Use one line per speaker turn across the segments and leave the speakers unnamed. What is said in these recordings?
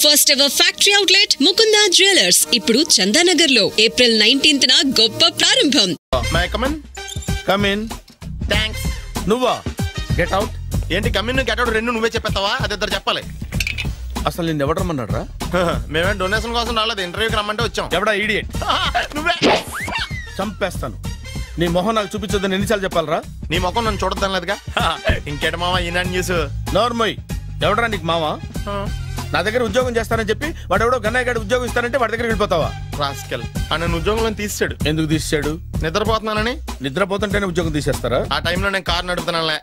First ever factory outlet Mukunda jewellers ఇప్పుడు చందానగర్ లో April 19th గొప్ప ప్రారంభం.
థాంక్స్.
నువ్వా? Get out.
ఏంటి కమిన్ గెట్ అవుట్ రెండు నువ్వే చెప్పేస్తావా? అది ఇద్దరు చెప్పాలి.
అసలు నేను ఎవరు రమ్మన్నాడు రా?
మేమే డొనేషన్ కోసం రాలేదు, ఇంటర్వ్యూకి రమ్మంటే వచ్చాం.
ఎవడా ఈడియట్?
నువ్వే.
చంపేస్తాను. నీ మొహం నాకు చూపించొద్దని ఎన్నిసార్లు చెప్పాలరా?
నీ ముఖం నన్ను చూడద్దాం లేదుగా. ఇంకేట మామ ఈనాడు న్యూస్.
నోర్మోయ్. ఎవడరా నీకు మామ? నా దగ్గర ఉద్యోగం చేస్తానని చెప్పి వాడు ఎవడో గన్నయ్య గారి ఉద్యోగం ఇస్తానంటే వాడి దగ్గర వెళ్ళిపోతావా?
రాస్కెల్. నన్ను ఉద్యోగంలో తీసాడు.
ఎందుకు తీసాడు?
నిద్రపోతున్నానని.
నిద్రపోతుంటేనే ఉద్యోగం తీసేస్తారా?
ఆ టైంలో నేను కారు నడుపుతున్నానులే.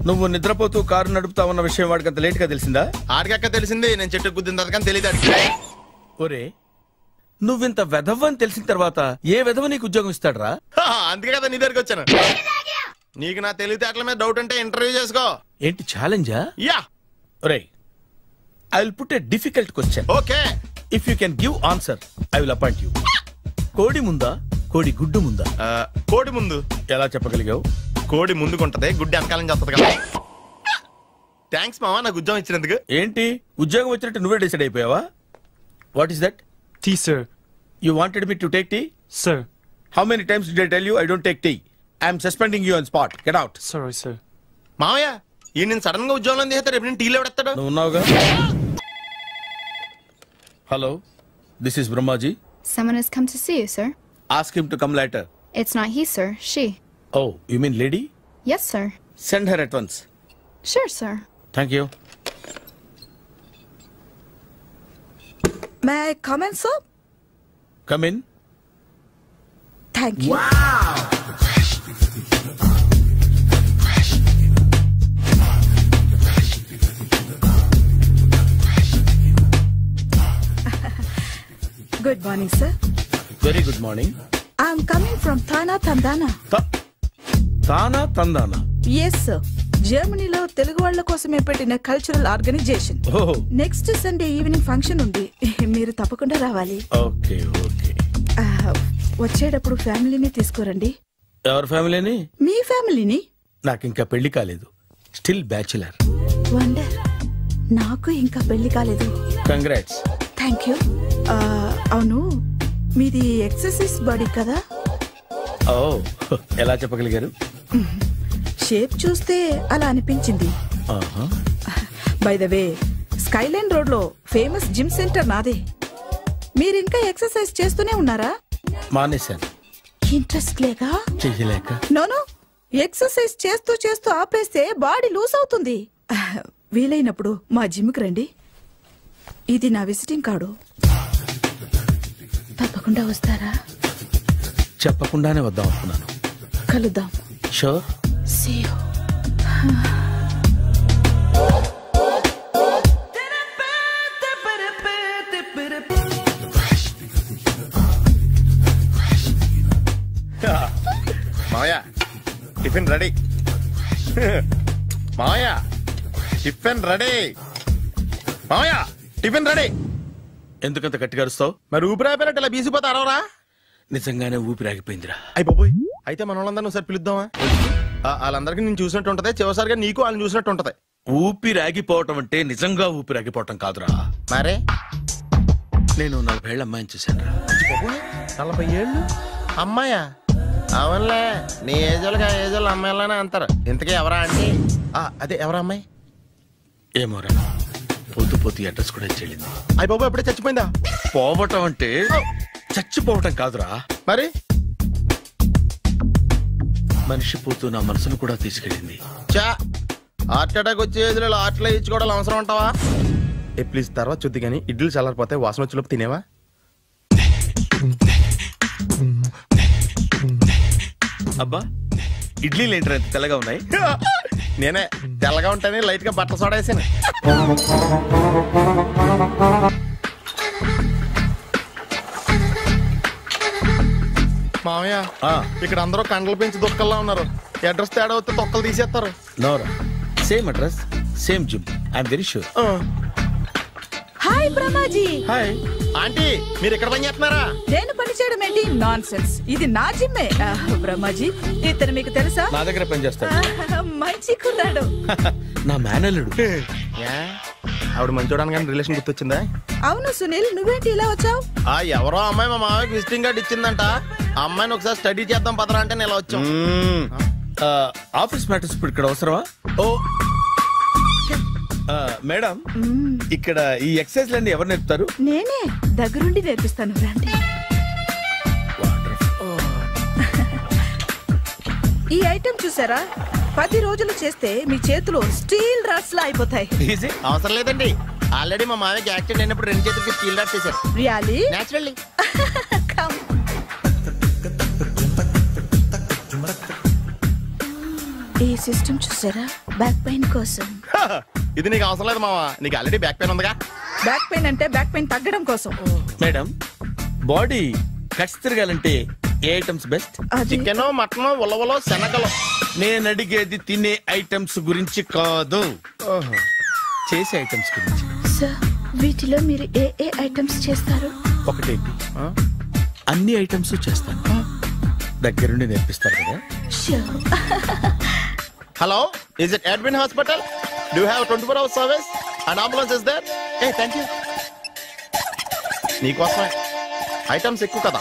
నువ్వు నిద్రపోతూ కారు నడుపుతావన్న విషయం వాడికి అంత లేట్ గా తెలిసిందా?
ఆడికక్క తెలిసింది, నేను చెట్టు గుద్దిన తర్వాత కానీ తెలియదు.
ఒరే, నువ్వింత వెధవని తెలిసిన తర్వాత ఏ వెధవ నీకు ఉద్యోగం ఇస్తాడరా?
అందుకే కదా నీ దగ్గరికి వచ్చాను. నీకు నా తెలివితేటల మీద డౌట్ అంటే ఇంటర్వ్యూ చేసుకో.
ఏంటి ఛాలెంజా?
యా.
ఒరే, I will put a difficult question.
Okay.
If you can give answer, I will appoint you. కోడి ముందా, కోడి గుడ్డు ముందా?
కోడి ముందు.
ఎలా చెప్పగలిగావు?
కోడి ముందుకుంటది, గుడ్డి వెనకాలం చేస్తుంది కదా. థ్యాంక్స్ మామా నాకు ఉద్యోగం ఇచ్చినందుకు.
ఏంటి ఉద్యోగం వచ్చినట్టు నువ్వే డిసైడ్ అయిపోయావా? What is that?
Tea, sir.
You wanted me to take tea?
Sir.
How many times did I tell you I don't take tea? I am suspending you on spot. Get out.
Sorry, sir.
మామయ్య ఈ నేను sudden గా ఉద్యోగంలో తీసేస్తాడు. రేపు నేను టీలో పెడతాడు.
నువ్వు ఉన్నావుగా. Hello, this is Brahmaji.
Someone has come to see you, sir.
Ask him to come later.
It's not he, sir. She.
Oh, you mean lady?
Yes, sir.
Send her at once.
Sure, sir.
Thank you.
May I come in, sir?
Come in.
Thank you.
Wow!
Good morning, sir.
Very good morning.
I'm coming from Thana Tandana.
Thana Tandana?
Yes, sir. జర్మనీలో తెలుగు వాళ్ళ కోసమే పెట్టిన cultural organisation. Next Sunday evening function ఉంది, మీరు తప్పకుండా రావాలి.
Okay okay.
వచ్చేటప్పుడు ఫ్యామిలీని తీసుకురండి.
ఎవరి ఫ్యామిలీని?
మీ ఫ్యామిలీని.
నాకు ఇంకా పెళ్లి కాలేదు, స్టిల్ బ్యాచులర్.
వండర్. నాకు ఇంకా పెళ్లి కాలేదు.
కంగ్రాట్స్.
Thank you. అవును, మీది ఎక్సర్సైజ్ బాడీ కదా?
ఓ, ఎలా చెప్పగలిగారు?
షేప్ చూస్తే అలా అనిపించింది. By the way, Skyline road లో ఫేమస్ జిమ్ సెంటర్ నాదే. మీరు ఇంకా ఎక్సర్సైజ్ చేస్తూనే ఉన్నారా?
మానేశాను.
ఇంట్రెస్ట్ లేక?
చెయ్యలేక.
నోను, ఎక్సర్సైజ్ చేస్తూ చేస్తూ ఆపేస్తే బాడీ లూజ్ అవుతుంది. వీలైనప్పుడు మా జిమ్కి రండి. ఇది నా విజిటింగ్ కార్డు. తప్పకుండా వస్తారా?
చెప్పకుండానే వద్దాం అనుకున్నాను.
కలుద్దాం.
షూర్.
See you.
మామయ్య టిఫిన్ రెడీ. మామయ్య టిఫిన్ రెడీ. మామయ్య టిఫిన్ రెడీ.
ఎందుకంత గట్టిగా అరుస్తావు?
మరి ఊపిరాయిపోయినట్టు ఇలా బీసిపోతే అరవరా?
నిజంగానే ఊపిరాగిపోయిందిరా.
అయిపోయి అయితే మన వాళ్ళందరినీ ఒకసారి పిలుద్దామా? వాళ్ళందరికీ నేను చూసినట్టు ఉంటది, చివరిసారిగా నీకు వాళ్ళని చూసినట్టు ఉంటది.
ఊపిరాగిపోవటం అంటే నిజంగా ఊపిరాగిపోవటం కాదురా.
మరే
నేను 40 ఏళ్ల అమ్మాయిని చూశాను.
40 ఏళ్ళు అమ్మాయా? అవునులే, నీ ఏజోళ్ళకి ఆ ఏజోళ్ళు అమ్మాయిలానే అంటారు. ఇంతకీ ఎవరా అంటే? అదే ఎవరా అమ్మాయి?
ఏమోరా, పోతూ పోతూ అడ్రస్ కూడా చెల్లింది.
అయిపోయి ఎప్పుడే చచ్చిపోయిందా?
పోవటం అంటే చచ్చిపోవటం కాదురా.
మరి
మనిషి పోతూ నా మనసును కూడా తీసుకెళ్ళింది.
చా, హార్ట్ అటాక్ వచ్చే ఏజ్లో హార్ట్లో ఇచ్చుకోవడం అవసరం అంటావా? ప్లీజ్ తర్వాత చూద్ది కానీ ఇడ్లీ చల్లారిపోతే వాసన వచ్చేలోపు తినేవా?
అబ్బా, ఇడ్లీలు ఏంటి అంత తెల్లగా ఉన్నాయి?
నేనే తెల్లగా ఉంటానే లైట్ గా బట్టలు సోడా వేసాను. మామయ్య, ఇక్కడ అందరూ కండలు పెంచి దుక్కల్లా ఉన్నారు. అడ్రస్ తేడా వస్తే తొక్కలు తీసేస్తారు.
Nora, same address, same gym. I'm very sure.
Hi Brahmaji.
Hi
aunty, మీరు ఇక్కడ పని చేస్తున్నారా?
నేను పని చేయడం ఏంటి? Nonsense. ఇది నా జిమ్మే. బ్రహ్మాజీ, ఇతను మీకు తెలుసా?
నా దగ్గర పని చేస్తాడు.
మంచి కుర్రాడు.
నా మేనల్లుడు.
ఆవిడ మంచోడానికి కానీ రిలేషన్ గుర్తొచ్చిందా?
అవును సునీల్, నువ్వేంటి ఇలా వచ్చావు?
ఎవరో అమ్మాయి మా మామయ్యకి విజిటింగ్ కార్డ్ ఇచ్చిందంట. ఆ అమ్మాయిని ఒకసారి స్టడీ చేద్దాం పదరా అంటే నేను ఇలా వచ్చాం.
ఆఫీస్ మ్యాటర్స్ ఇప్పుడు ఇక్కడ అవసరమా? ఓ మేడం, ఇక్కడ ఈ ఎక్సర్సైజ్ లన్నీ ఎవరు నేర్పుతారు?
నేనే దగ్గరుండి నేర్పిస్తాను, రండి. ఈ ఐటెం చూసారా? 10 రోజులు చేస్తే మీ చేతులు స్టీల్ రాట్స్ లా అయిపోతాయి.
అవసరం లేదండి, ఆల్రెడీ మా మామయ్యకి యాక్సిడెంట్ అయినప్పుడు 2 చేతులకి స్టీల్ రాట్ చేశారు.
రియల్లీ?
నేచురల్లీ.
ఈ సిస్టమ్ చూసారా? బ్యాక్ పెయిన్ కోసం.
ఇది నీకు అవసరం లేదు మావా, నీకు ఆల్రెడీ బ్యాక్ పెయిన్ ఉందిగా.
బ్యాక్ పెయిన్ అంటే బ్యాక్ పెయిన్ తగ్గడం కోసం.
మేడం, బాడీ కట్స్ తిరగాలంటే ఏ ఐటమ్స్ బెస్ట్?
చికెన్, మటన్, ఉలవలో, శనగలు.
నేను అడిగేది తినే ఐటమ్స్ గురించి కాదు, చేసే ఐటమ్స్ గురించి.
సార్, వీటిలో మీరు ఏ ఏ ఐటమ్స్ చేస్తారు?
ఒకటేంటి, అన్ని ఐటమ్స్ చేస్తాను. దగ్గరుండి నేర్పిస్తారు కదా.
Hello, is it admin hospital? Do you have 24 hours service and ambulance is there? Thank you. నీకోసమే ఐటమ్స్ ఎక్కువ కదా,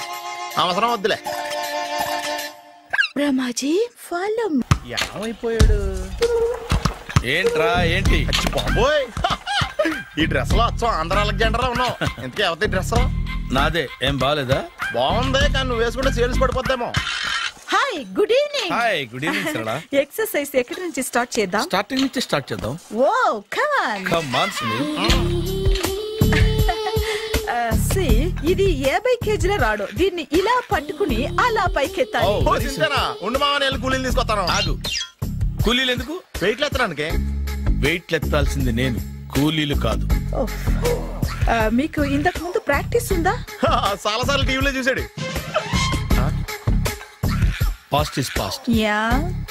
అవసరం వద్దులే.
రమాజీ, ఫాలో.
ఏమైపోయాడు?
ఏంట్రా ఏంటి?
బాబోయ్, ఈ డ్రెస్ లో వచ్చాం ఆంధ్ర అలెగ్జాండర్ ఉన్నావు. ఇంతకీ ఎవరి డ్రెస్?
నాదే. ఏం బాగాలేదా?
బాగుంది, కానీ నువ్వు వేసుకుంటే సేల్స్ పడిపోద్దేమో.
Hi, good evening.
Hi, good evening Sarala.
Exercise ఎక్కడి నుంచి స్టార్ట్ చేద్దాం?
స్టార్టింగ్ నుంచి స్టార్ట్ చేద్దాం.
Oh come on.
Come on Sunil.
ఇది 50 kgల రాడు. దీన్ని ఇలా పట్టుకుని అలా పైకెత్తాలి.
ఉండు మామ, నేను కూలీలు తీసుకొస్తాను.
ఆగు, కూలీలు ఎందుకు?
వెయిట్ ఎత్తడానికి.
వెయిట్ ఎత్తాల్సింది నేను, కూలీలు కాదు.
మీకు ఇంతకు ముందు ప్రాక్టీస్ ఉందా?
చాలా సార్లు టీవీలో చూసాడు.
Past is past,
yeah.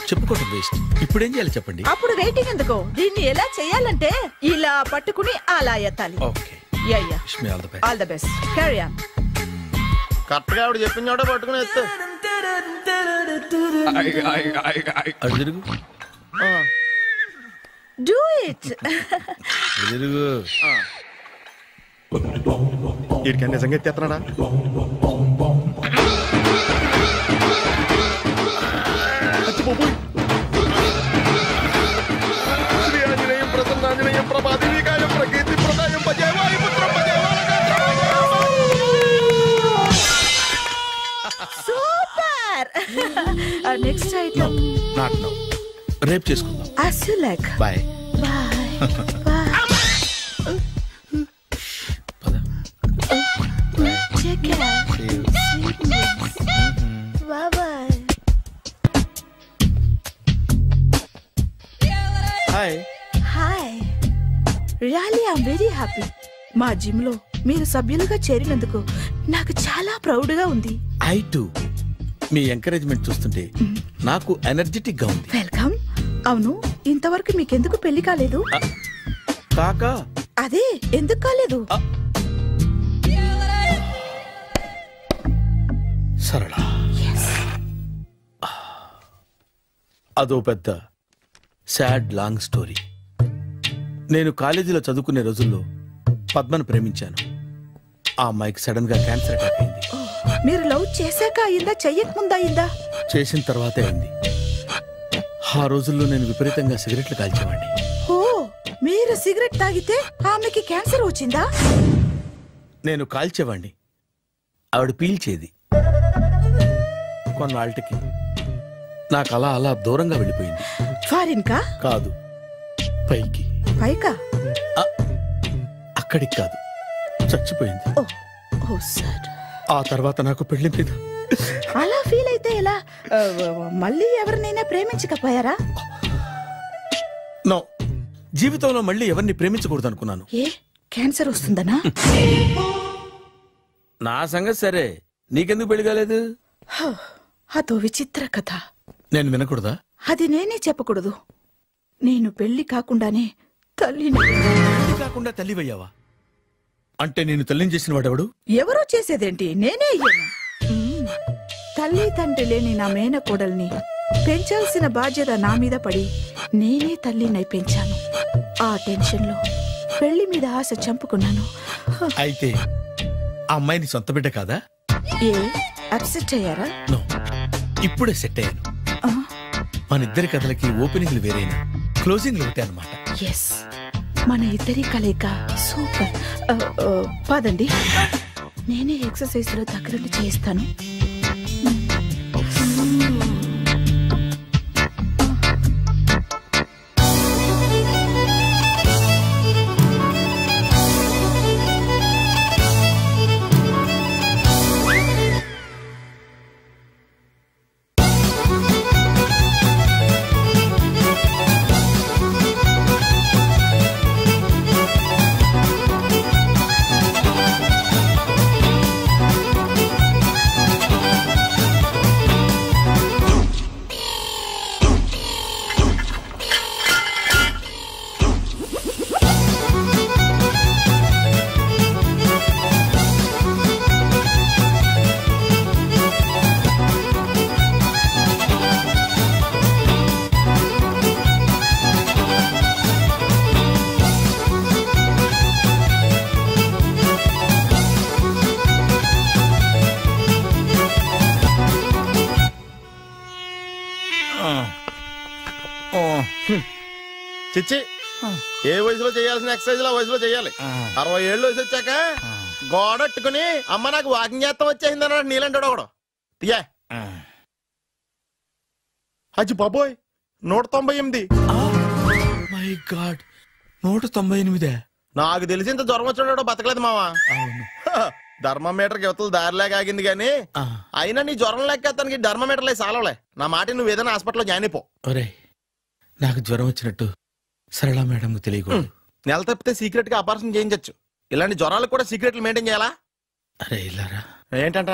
చెప్పుకోవడం వేస్ట్. ఇప్పుడు ఏం చేయాలి చెప్పండి.
అప్పుడు వెయిటింగ్ ఎందుకు? దీన్ని ఎలా చేయాలంటే ఇలా పట్టుకుని అలా ఎత్తాలి.
Okay,
yeah yeah.
Wish me all the best.
All the best. Carry on.
Correct గా ఆవిడ చెప్పిన చోట పట్టుకుని ఎత్తు.
అటు తిరుగు,
డూ ఇట్.
అటు తిరుగు.
వీడికి నిజంగా ఎత్తేస్తున్నాడా? శ్రీ ఆంజనేయం ప్రసన్నాంజనేయం ప్రభాదేవికాయం ప్రకీర్తి ప్రదాయం భజేవాయు పుత్రం
super. Next item
not now, రేపు చేసుకుందాం.
as you like.
Bye.
Bye.
పద.
Take care. Bye bye.
Hi.
Hi. Really, I'm very happy. మా జిమ్ లో మీరు సభ్యులుగా చేరినందుకు నాకు చాలా ప్రౌడ్ గా ఉంది.
I to. మీ ఎంకరేజ్మెంట్ చూస్తుంటే నాకు ఎనర్జెటిక్ గా ఉంది.
వెల్కమ్. అవును, ఇంతవరకు మీకెందుకు పెళ్లి కాలేదు?
కాకా,
అదే ఎందుకు కాలేదు?
సరళ, అదో పెద్ద సాడ్ లాంగ్ స్టోరీ. నేను కాలేజీలో చదువుకునే రోజుల్లో పద్మను ప్రేమించాను. ఆ అమ్మాయికి సడన్ గా క్యాన్సర్ అటాక్ అయింది.
మీరు లవ్ చేశాక అయిందా, చెయ్యక ముందా అయిందా?
చేసిన తర్వాతే అయింది. ఆ రోజుల్లో నేను విపరీతంగా సిగరెట్లు కాల్చేవాడిని.
ఓ, మీరు సిగరెట్ తాగితే ఆమెకి క్యాన్సర్ వచ్చిందా?
నేను కాల్చేవాడిని, ఆవిడ పీల్చేది. కొన్నాళ్ళకి నాకు అలా అలా దూరంగా వెళ్ళిపోయింది.
ఫారిన్ కా?
కాదు, పైకి.
పైకా?
అక్కడికి కాదు, చచ్చిపోయింది.
ఓ సార్.
ఆ తర్వాత నాకు పెళ్లి మీద.
అలా ఫీల్ అయితే ఎలా? మళ్ళీ ఎవరినైనా ప్రేమించకపోయారా?
నో, జీవితంలో మళ్ళీ ఎవరిని ప్రేమించకూడదు అనుకున్నాను.
ఏ, క్యాన్సర్ వస్తుందనా?
నా సంగతి సరే, నీకెందుకు పెళ్లి కాలేదు?
అదో విచిత్ర కథ.
నేను వినకూడదా?
అది నేనే చెప్పకూడదు. నేను పెళ్లి కాకుండానే తల్లిని.
పెళ్లి కాకుండా తల్లివయ్యావా? అంటే నేను తల్లిని చేసిన వాడెవడు?
ఎవరో చేసేదేంటి, నేనే అయ్యాను. తల్లి తండ్రి లేని నా మేనకోడల్ని పెంచాల్సిన బాధ్యత నా మీద పడి నేనే తల్లినై పెంచాను. ఆ టెన్షన్లో పెళ్లి మీద ఆశ చంపుకున్నాను.
అయితే ఆ అమ్మాయిని సొంత బిడ్డ కాదా?
ఏ అప్సెట్ అయ్యారా?
నో, ఇప్పుడే సెట్ అయ్యాను. మన ఇద్దరి కథలకి ఓపెనింగ్లు వేరేనా, క్లోజింగ్లు ఒకటే అనమాట.
ఎస్, మన ఇద్దరి కలయిక సూపర్. పదండి, నేనే ఎక్సర్సైజ్ లో దగ్గరుండి చేయిస్తాను.
చిచ్చి, ఏ వయసులో చేయాల్సిన ఎక్సర్సైజ్ ఆ వయసులో చేయాలి. 60 ఏళ్ళు వయసు వచ్చాక గోడట్టుకుని అమ్మ నాకు వాకింగ్ చేస్తాం వచ్చేసింది అన్నాడు నీలంటాడు ఒకడు. తీయా అచ్చి బాబోయ్, 198.
My God, 198.
నాకు తెలిసి ఇంత జ్వరం వచ్చాడు బతకలేదు మావా. ధర్మమీటర్ యువతలు దారిలాగా ఆగింది గాని అయినా నీ జ్వరం లెక్క తనకి ధర్మమీటర్లే సాలవలే. నా మాట నువ్వు ఏదైనా హాస్పిటల్లో జాయిన్ అయిపో.
ఒరే, నాకు జ్వరం వచ్చినట్టు సరళ మేడం తెలియకూడదు.
నెల తప్పితే సీక్రెట్ గా ఆపరేషన్ చేయించచ్చు. ఇలాంటి జ్వరాలకు కూడా సీక్రెట్లు మెయింటైన్ చేయాలా?
అరే ఇల్లారా,
ఏంటంట?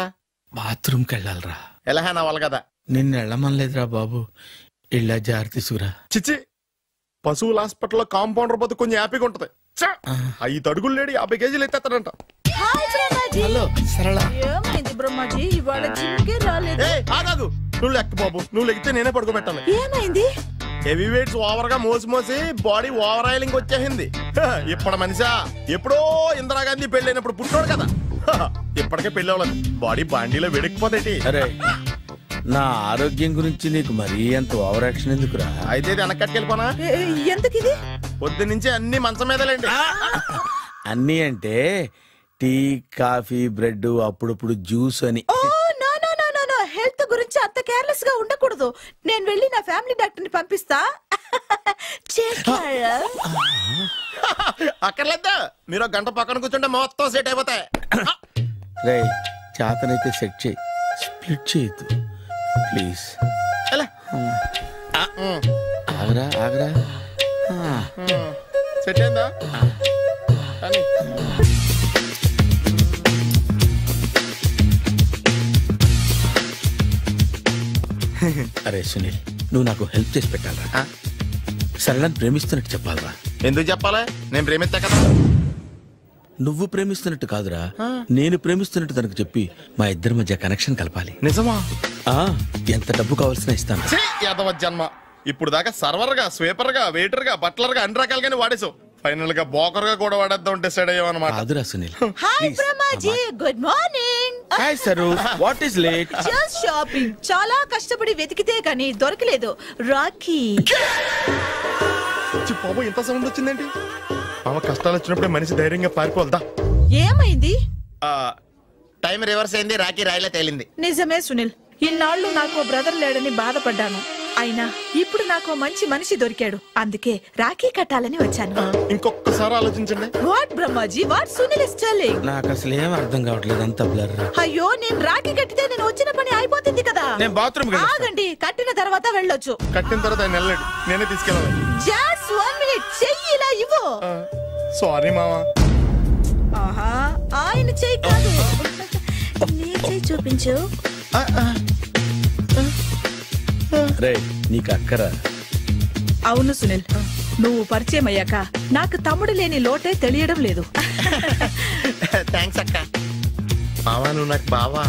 బాత్రూమ్కి వెళ్ళాలరా.
ఎలా నా వాళ్ళ కదా.
నిన్ను వెళ్ళమనలేదురా బాబు, ఇళ్ళ జారి తీసుకురా.
చిచ్చి, పశువుల హాస్పిటల్లో కాంపౌండర్ పోతే కొంచెం హ్యాపీగా ఉంటది. 5 అడుగులు లేడి 50 కేజీలు ఎత్తేస్తాడంట.
హలో సరళ.
ఏమైంది బ్రహ్మాజీ, ఇవాళ జిమ్కే రాలేదు?
ఆగాగు, నువ్వు లెక్క బాబు, నువ్వు లెక్కితే నేనే పడుకోబెట్టాలి.
ఏమైంది?
హెవీ వెయిట్స్ ఓవర్ గా మోసి మోసి బాడీ ఓవర్ ఆయిలింగ్ వచ్చేసింది. ఇప్పుడు మనిషా ఎప్పుడో ఇందిరాగాంధీ పెళ్ళైనప్పుడు పుట్టాడు కదా, ఇప్పటికే పెళ్లి అవ్వలేదు. బాడీ బాండీలో వెడికిపోతేటి.
అరే, నా ఆరోగ్యం గురించి నీకు మరీ అంత ఓవర్ యాక్షన్ ఎందుకురా?
అయితే వెనకట్టుకెళ్ళిపోనా?
ఎందుకు ఇది?
పొద్దు నుంచి అన్ని మంచం మీదలేండి.
అన్నీ అంటే టీ, కాఫీ, బ్రెడ్, అప్పుడప్పుడు జ్యూస్ అని.
హెల్త్ గురించి అంత కేర్లెస్ గా ఉండకూడదు. నేను వెళ్ళి నా ఫ్యామిలీ డాక్టర్ ని పంపిస్తా.
అక్కర్లేదా, మీరు ఒక గంట పక్కన కూర్చుంటే మొత్తం సెట్ అయిపోతాయి.
రే, చేతనైతే సెట్ చేయి, స్ప్లిట్ చేయొద్దు ప్లీజ్. ఆగరా ఆగరా.
సెట్ అయిందా?
అరే సునీల్, నువ్వు నాకు హెల్ప్ చేసి పెట్టాలరా. సరళని ప్రేమిస్తున్నట్టు చెప్పాలరా.
ఎందుకు చెప్పాలి? నేను ప్రేమిస్తా కదా.
నువ్వు ప్రేమిస్తున్నట్టు కాదురా, నేను ప్రేమిస్తున్నట్టు తనకు చెప్పి మా ఇద్దరి మధ్య కనెక్షన్ కలపాలి.
నిజమా?
ఎంత డబ్బు కావాల్సిన ఇస్తాను.
యాదవ జన్మ, ఇప్పుడు దాకా సర్వర్ గా, స్వీపర్ గా, వెయిటర్ గా, బట్లర్ గా అన్ని రకాలుగానే వాడేసావు. ఫైనల్ గా బోకర్ గా కూడా వాడేద్దాం డిసైడ్ అయ్యామన్నమాట.
కాదురా Sunil.
Hi Brahmaji, good morning.
Hi sir, what is late?
Just shopping. చాలా కష్టపడి వెతికితే కానీ దొరకలేదు. రాఖీ.
బాబు, ఇంత సౌండ్ వచ్చిందేంటి? మామ కష్టాలు వచ్చినప్పుడే మనిషి ధైర్యంగా పారిపోల్దా.
ఏమైంది?
టైం రివర్స్ అయింది, రాఖీ రాయిలా తేలింది.
నిజమే సునీల్, ఇన్నాళ్ళు నాకు బ్రదర్ లేడని బాధపడ్డాను. అయినా ఇప్పుడు నాకు మంచి మనిషి దొరికాడు. అందుకే రాఖీ కట్టాలని వచ్చాను.
ఇంకొకసారి ఆలోచించండి.
What Brahmaji, what Sunil is telling?
నాకు అసలు ఏం అర్థం కావట్లేదు, అంత బ్లర్.
అయ్యో, నేను రాఖీ కట్టితే నేను వచ్చిన పని అయిపోతుంది కదా.
నేను బాత్రూమ్
ఆగండి, కట్టిన తర్వాత వెళ్ళొచ్చు.
కట్టిన తర్వాత ఆయన వెళ్ళండి, నేనే తీసుకెళ్ళాలి.
జస్ట్ 1 minute, చెయ్యి ఇలా ఇవ్వు.
సారీ మామా.
ఆహా, ఆయన చెయ్యి కాదు, నీ చెయ్యి చూపించు.
రే, నీకు అక్కరా?
అవును సునీల్, నువ్వు పరిచయం అయ్యాక నాకు తమ్ముడు లేని లోటే తెలియడం లేదు.
థ్యాంక్స్ అక్క. మామా, నువ్వు నాకు బావా.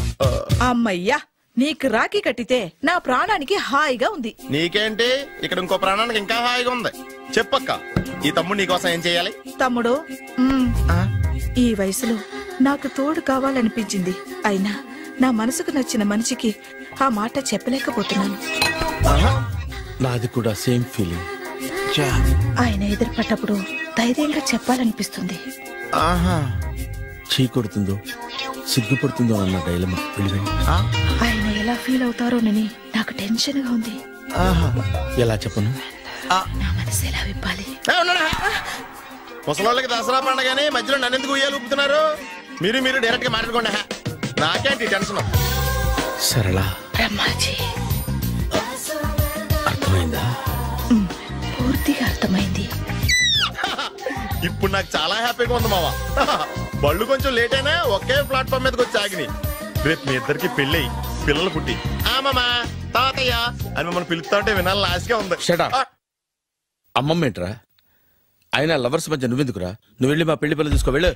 అమ్మయ్యా, నీకు రాఖీ కట్టితే నా ప్రాణానికి హాయిగా ఉంది.
నీకేంటి, ఇక్కడ ఇంకో ప్రాణానికి ఇంకా హాయిగా ఉంది. చెప్పక్క. ఈ తమ్ముడు నీకోసం ఏం చేయాలి?
తమ్ముడు ఈ వయసులో నాకు తోడు కావాలనిపించింది. అయినా నా మనసుకు నచ్చిన మనిషికి ఆ మాట చెప్పలేకపోతున్నాను.
నాది కూడా సేమ్ ఫీలింగ్.
ఆయన ఎదురుపడ్డప్పుడు ధైర్యంగా చెప్పాలనిపిస్తుంది.
చీ కొడుతుందో సిగ్గుపడుతుందో అన్న డైలమా.
ఆయన ఎలా ఫీల్ అవుతారోనని నాకు టెన్షన్ గా ఉంది.
ఎలా చెప్పను?
నా మనసు ఎలా విప్పాలి?
ముసలోళ్ళకి దసరా పండగని మధ్యలో నన్ను ఎందుకు ఉయ్యాలు ఊపుతున్నారు? మీరు డైరెక్ట్ గా మాట్లాడుకోండి. నాకేంటి టెన్షన్?
సరళ,
బ్రహ్మాజీ,
అర్థమైందా?
పూర్తిగా అర్థమైంది.
ఇప్పుడు నాకు చాలా హ్యాపీగా ఉంది మావా. బళ్ళు కొంచెం లేట్ అయినా ఒకే ప్లాట్ఫామ్ మీదకి వచ్చి ఆగినాయి. రేపు మీ ఇద్దరికి పెళ్ళి పిల్లలు పుట్టి మామా తాతయ్య అని మమ్మల్ని పిలుస్తా ఉంటే వినాలని ఆశగా ఉంది.
Shut up. అమ్మమ్మ ఏంట్రా? అయినా లవర్స్ మధ్య నువ్వెందుకురా? నువ్వు వెళ్ళి మా పెళ్లి పిల్లలు తీసుకో వెళ్ళు.